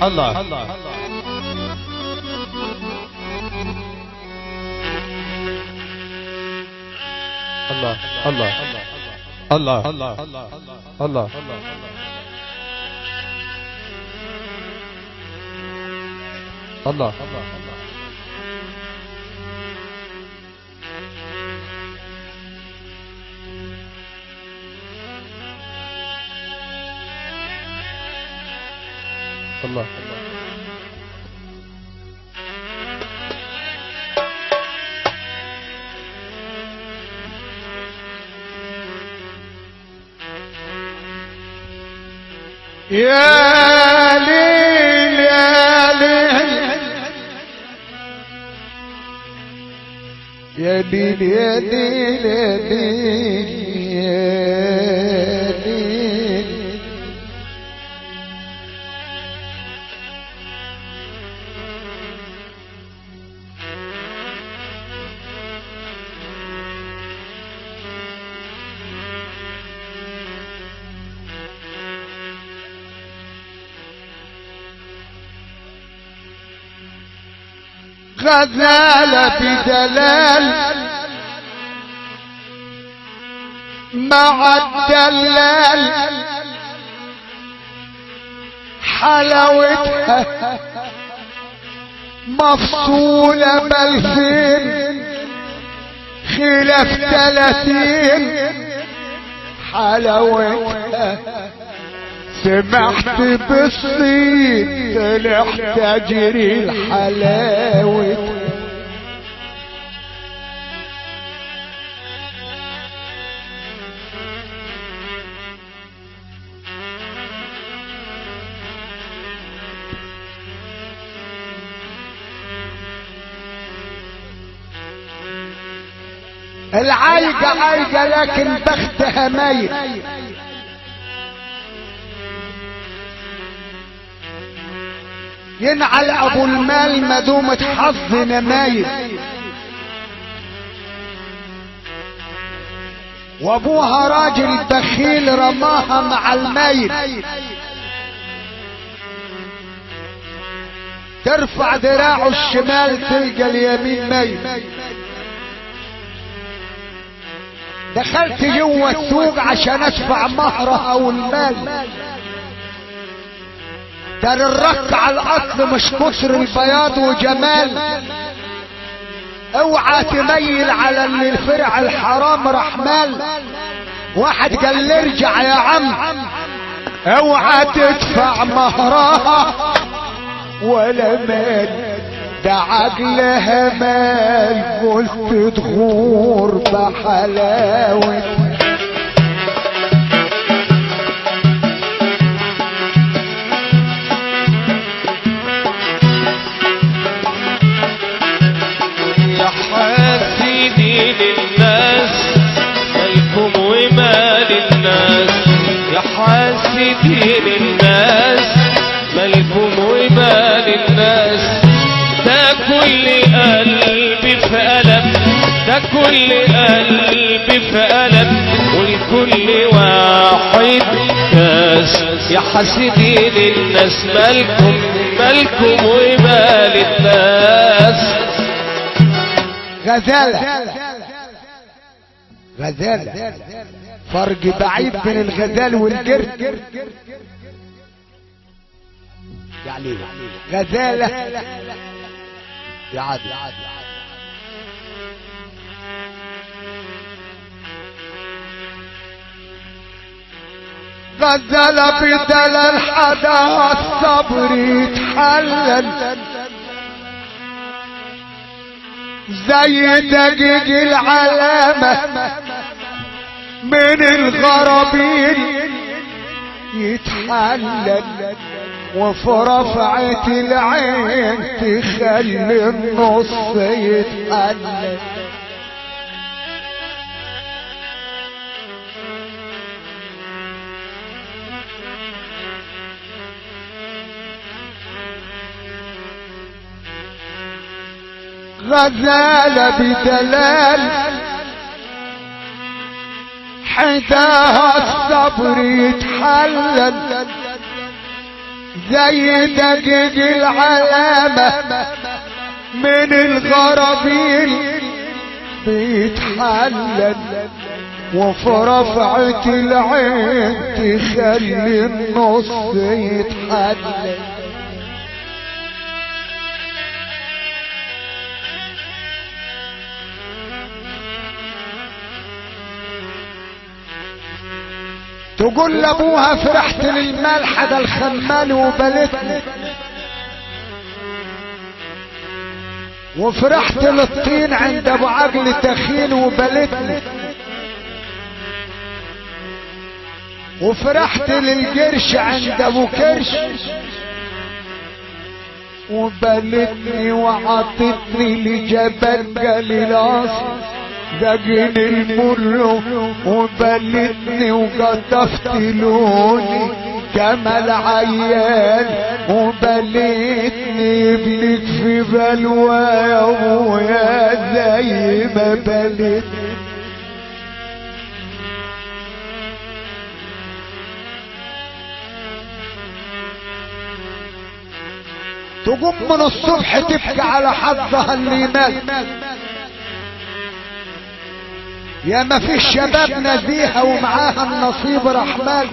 الله الله الله الله الله الله الله يا ليل يا ليل يا ليل يا ليل يا ليل يا ليل غزالة بدلال مع الدلال حلاوتها مفصولة بالفين خلاف 30 حلاوتها سمحت بالصيد طلع تجري الحلاوة العايقة عايقة لكن بختها ميت ينعل ابو المال مدومة حظ نمايل وابوها راجل بخيل رماها مع المايل ترفع دراعه الشمال تلقى اليمين مايل دخلت جوه السوق عشان ادفع مهرها والمال دار الرك على الاصل مش كسر البياض وجمال اوعى تميل على اللي الفرع الحرام رحمال واحد قال لي ارجع يا عم اوعى تدفع مهرها ولا مال ده عقلها مال قلت تغور بحلاوة حاسدين الناس مالكم ومال الناس ده كل قلبي في ألم ده كل قلبي في ألم ولكل واحد كاس يا حاسدين الناس مالكم ومال الناس غزالة غزالة فرق بعيد بين الغزال والقرد يعني غزالة يا عادل غزالة بدل حدا الصبر يتحلل زي دقيق العلامة من الغرابين يتحلل وفي رفعة العين تخلي النص يتحلل غزالة بدلال حداها الصبر يتحلل زي دقيق العلامة من الغرابيل بيتحلل، وفي رفعة العين تخلي النص يتحلل. تقول لابوها فرحت للملح ده الخمال وبلتني، وفرحت للطين عند ابو عقل تخين وبلتني، وفرحت للقرش عند ابو كرش وبلتني، وعطتني لجبل قليلاص دقن المر وبلتني، وقطفت لوني كما العيال وبلتني ابنك في بلوى يا ابويا زي ما بلتني. تقوم من الصبح تبكي على حظها اللي مات، يا ما في الشباب نزيهة ومعاها النصيب رحمن.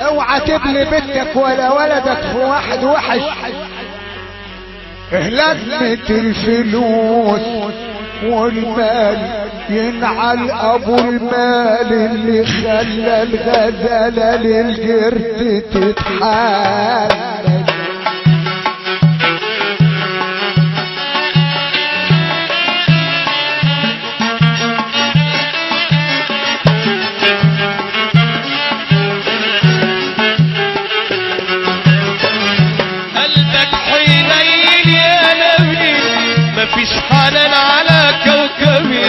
اوعى تبلي بنتك ولا ولدك في واحد وحش، لازمة الفلوس والمال ينعل ابو المال اللي خلى الغزالة للجرد تتحال. مفيش حنان على كوكبي،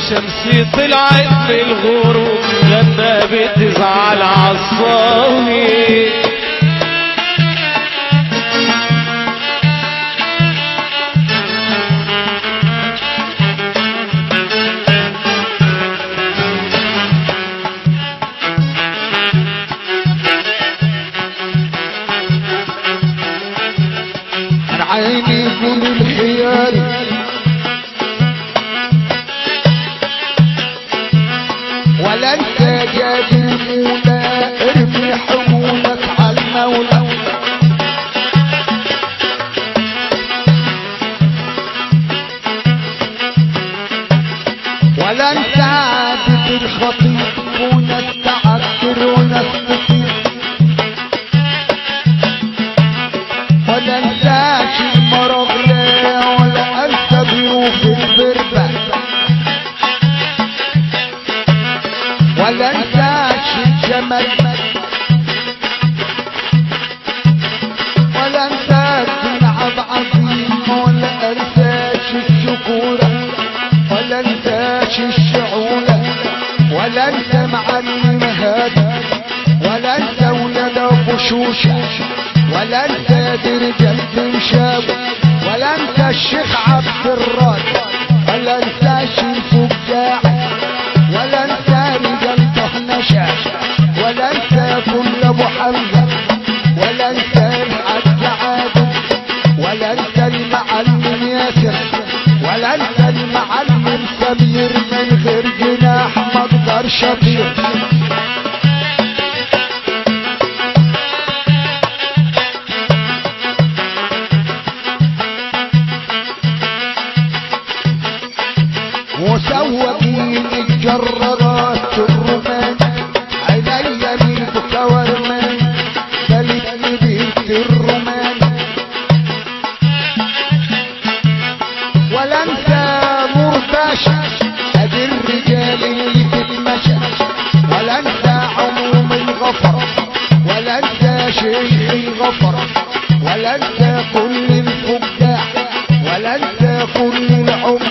شمسي طلعت من الغروب لما بتزعل عصامي. عيني يقول الخيال ولا انت جاب المولى، ارمي حمولك على المولى. ولا انت عابد الخطيب وناس تعكر وناس تطير، ولا انساش المرغلة ولا انسى ضيوف البربة، ولا انساش الجمل ولا انساش العب عظيم، ولا انساش الشكورة ولا انساش الشعولة، ولا انسى معلم هادي، ولا انسى ولاد ابو شوشة، ولا انت درجة تمشاب، ولا انت الشيخ عبد الرازق، ولا انت شيخ الفجاع، ولا انت رجال طهنشة، ولا انت كل ابو حمزة، ولا انت الحاج عادل، ولا انت المعلم ياسر، ولا انت المعلم سمير من غير جناح مقدر شبير. مسوقين الجرارات الرومان عليا من بكورمان بلدني بيت الرومان، ولا انت مرتشى ادي الرجال اللي تتمشى، ولا انت عموم الغفر، ولا انت شيخ الغفر، ولا انت كل الفجاع، ولا انت كل العمر،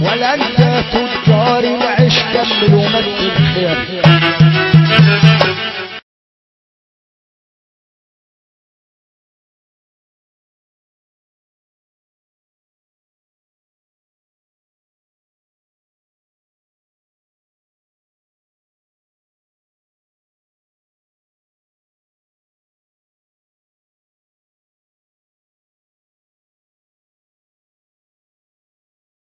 ولا انت تجار العيش كمل ومد الخير.